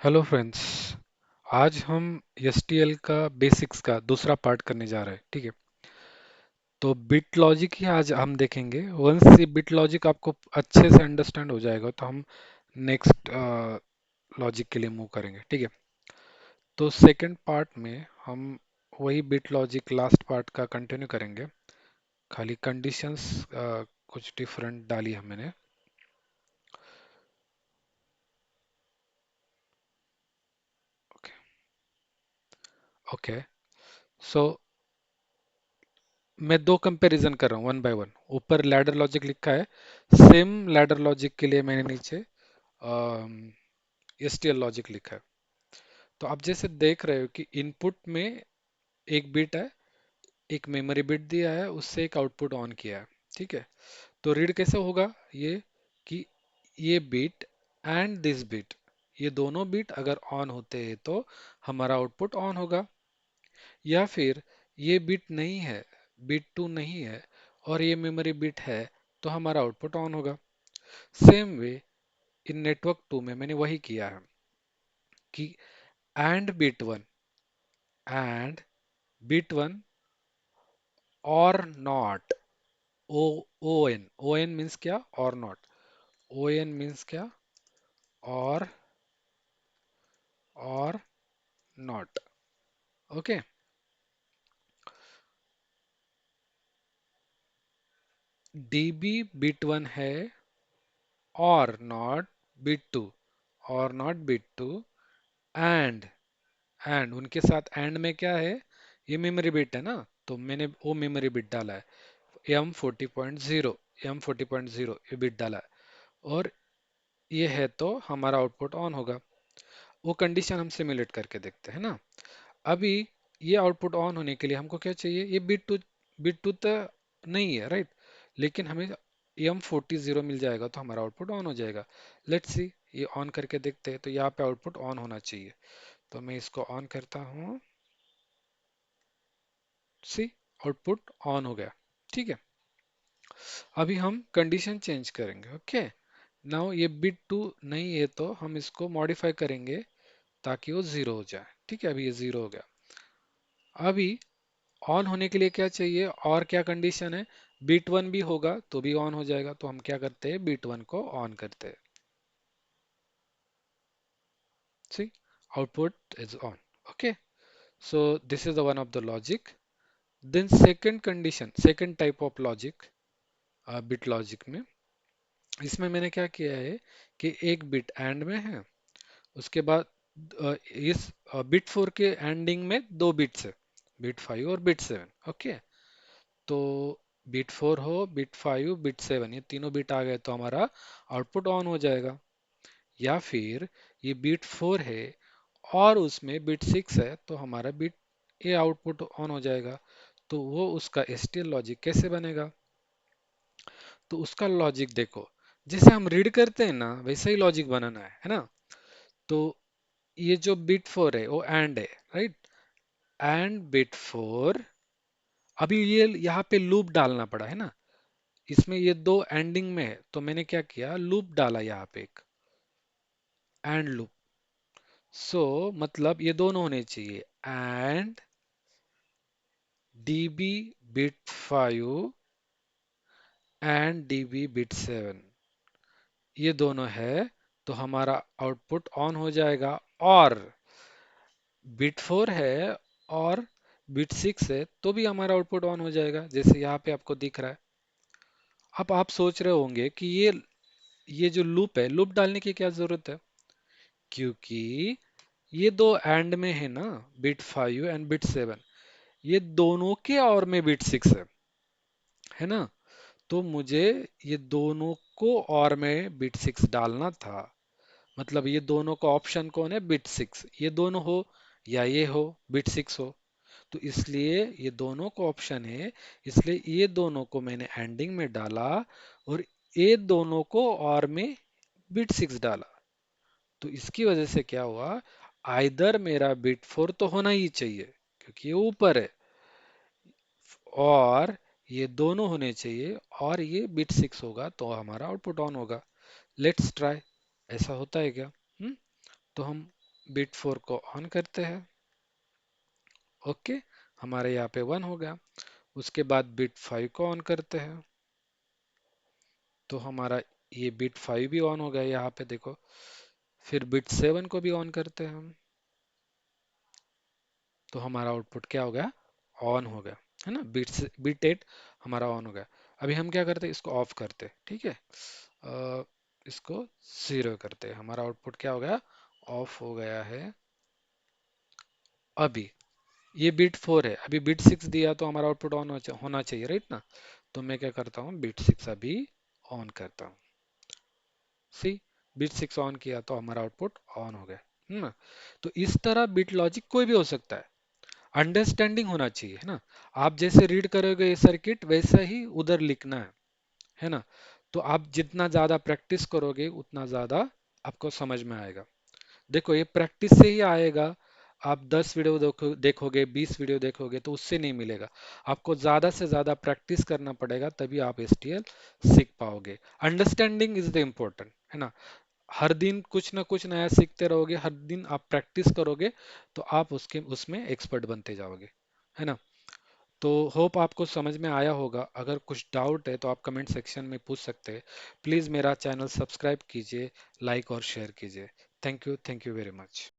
Hello friends. आज हम STL का बेसिक्स का दूसरा पार्ट करने जा रहे हैं। ठीक है, तो बिट लॉजिक ही आज हम देखेंगे। वंस ये बिट लॉजिक आपको अच्छे से अंडरस्टैंड हो जाएगा तो हम नेक्स्ट लॉजिक के लिए मूव करेंगे। ठीक है, तो सेकंड पार्ट में हम वही बिट लॉजिक लास्ट पार्ट का कंटिन्यू करेंगे। खाली कंडीशंस कुछ डिफरेंट डाली है मैंने। ओके ओके, सो मैं दो कंपैरिजन कर रहा हूँ वन बाय वन। ऊपर लैडर लॉजिक लिखा है, सेम लैडर लॉजिक के लिए मैंने नीचे एसटीएल लॉजिक लिखा है। तो आप जैसे देख रहे हो कि इनपुट में एक बिट है, एक मेमोरी बिट दिया है, उससे एक आउटपुट ऑन किया है। ठीक है, तो रीड कैसे होगा ये कि ये बिट एंड दिस बिट, ये दोनों बिट अगर ऑन होते हैं तो हमारा आउटपुट ऑन होगा। या फिर ये बिट नहीं है, बिट टू नहीं है और ये मेमोरी बिट है, तो हमारा आउटपुट ऑन होगा। Same way in network two में मैंने वही किया है कि एंड बिट वन और नॉट। ओ एन मीन्स क्या, और नॉट। ओ एन मीन्स क्या, और not. Okay, DB bit one है और नॉट बिट टू, और नॉट बिट टू। एंड उनके साथ एंड में क्या है, ये मेमोरी बिट है ना, तो मैंने वो मेमोरी बिट डाला है M40.0, M40.0 ये बिट डाला है। और ये है तो हमारा आउटपुट ऑन होगा। वो कंडीशन हम सिमुलेट करके देखते हैं ना। अभी ये आउटपुट ऑन होने के लिए हमको क्या चाहिए, ये बिट टू तो नहीं है, राइट। लेकिन हमें M40 मिल जाएगा तो हमारा आउटपुट ऑन हो जाएगा। लेट्स सी, ये ऑन करके देखते हैं। तो यहाँ पे आउटपुट ऑन होना चाहिए, तो मैं इसको ऑन करता हूँ। सी, आउटपुट ऑन हो गया। ठीक है, अभी हम कंडीशन चेंज करेंगे। ओके, नाउ ये बिट टू नहीं है तो हम इसको मॉडिफाई करेंगे ताकि वो जीरो हो जाए। ठीक है, अभी ये जीरो हो गया। अभी ऑन होने के लिए क्या चाहिए और क्या कंडीशन है, बिट वन भी होगा तो भी ऑन हो जाएगा। तो हम क्या करते हैं, बिट वन को ऑन करते हैं। C, output is on. Okay, so this is the one of the logic. Then second condition, second type of logic, bit logic में इसमें मैंने क्या किया है कि एक बिट एंड में है, उसके बाद इस बिट फोर के एंडिंग में दो बिट्स है, बिट फाइव और बिट सेवन। ओके, तो बिट फोर हो, बिट फाइव, बिट सेवन, ये तीनों बिट आ गए तो हमारा आउटपुट ऑन हो जाएगा। या फिर ये बिट फोर है और उसमें बिट सिक्स है तो हमारा बिट ये आउटपुट ऑन हो जाएगा। तो वो उसका एसटीएल लॉजिक कैसे बनेगा, तो उसका लॉजिक देखो, जैसे हम रीड करते हैं ना वैसा ही लॉजिक बनाना है ना। तो ये जो बिट फोर है वो एंड है, राइट। एंड बिट फोर, अभी ये यहाँ पे लूप डालना पड़ा है ना, इसमें ये दो एंडिंग में है तो मैंने क्या किया, लूप डाला यहाँ पे एक एंड लूप। सो मतलब ये दोनों होने चाहिए, and dB bit five and dB bit seven, ये दोनों है तो हमारा आउटपुट ऑन हो जाएगा। और बिट फोर है और बिट सिक्स है तो भी हमारा आउटपुट ऑन हो जाएगा, जैसे यहाँ पे आपको दिख रहा है। अब आप सोच रहे होंगे कि ये जो लूप है, लूप डालने की क्या जरूरत है, क्योंकि ये दो एंड में है ना, bit five and bit seven, ये दोनों के और में बिट सिक्स है ना। तो मुझे ये दोनों को और में बिट सिक्स डालना था। मतलब ये दोनों का ऑप्शन कौन है, बिट सिक्स, ये दोनों हो या ये हो, बिट सिक्स हो। तो इसलिए ये दोनों को ऑप्शन है, इसलिए ये दोनों को मैंने एंडिंग में डाला और ये दोनों को और में बिट सिक्स डाला। तो इसकी वजह से क्या हुआ, आइदर मेरा बिट फोर तो होना ही चाहिए क्योंकि ये ऊपर है, और ये दोनों होने चाहिए, और ये बिट सिक्स होगा तो हमारा आउटपुट ऑन होगा। लेट्स ट्राई, ऐसा होता है क्या। हम्म, तो हम बिट 4 को ऑन करते हैं। ओके, हमारे यहाँ पे 1 हो गया। उसके बाद बिट 5 को ऑन करते हैं, तो हमारा ये बिट 5 भी ऑन हो गया यहाँ पे देखो। फिर बिट 7 को भी ऑन करते हैं हम, तो हमारा आउटपुट क्या हो गया, ऑन हो गया, है ना। बिट 8 हमारा ऑन हो गया। अभी हम क्या करते हैं, इसको ऑफ करते हैं, ठीक है। इसको 0 करते हैं, हमारा आउटपुट क्या हो गया, ऑफ हो गया है। अभी ये बिट 4 है, अभी बिट 6 दिया तो हमारा आउटपुट ऑन होना चाहिए, राइट ना। तो मैं क्या करता हूँ, बिट 6 अभी ऑन करता हूँ। सी, बिट 6 ऑन किया तो हमारा आउटपुट ऑन हो गया, है ना। तो इस तरह बिट लॉजिक कोई भी हो सकता है, अंडरस्टैंडिंग होना चाहिए, है ना। आप जैसे रीड करोगे ये सर्किट वैसा ही उधर लिखना है ना। तो आप जितना ज्यादा प्रैक्टिस करोगे उतना ज्यादा आपको समझ में आएगा। देखो ये प्रैक्टिस से ही आएगा। आप 10 वीडियो देखोगे, 20 वीडियो देखोगे तो उससे नहीं मिलेगा। आपको ज्यादा से ज्यादा प्रैक्टिस करना पड़ेगा, तभी आप एसटीएल सीख पाओगे। अंडरस्टैंडिंग इज द इम्पोर्टेंट, है ना। हर दिन कुछ ना कुछ नया सीखते रहोगे, हर दिन आप प्रैक्टिस करोगे तो आप उसके उसमें एक्सपर्ट बनते जाओगे, है ना। तो होप आपको समझ में आया होगा। अगर कुछ डाउट है तो आप कमेंट सेक्शन में पूछ सकते हैं। प्लीज़ मेरा चैनल सब्सक्राइब कीजिए, लाइक और शेयर कीजिए। Thank you very much.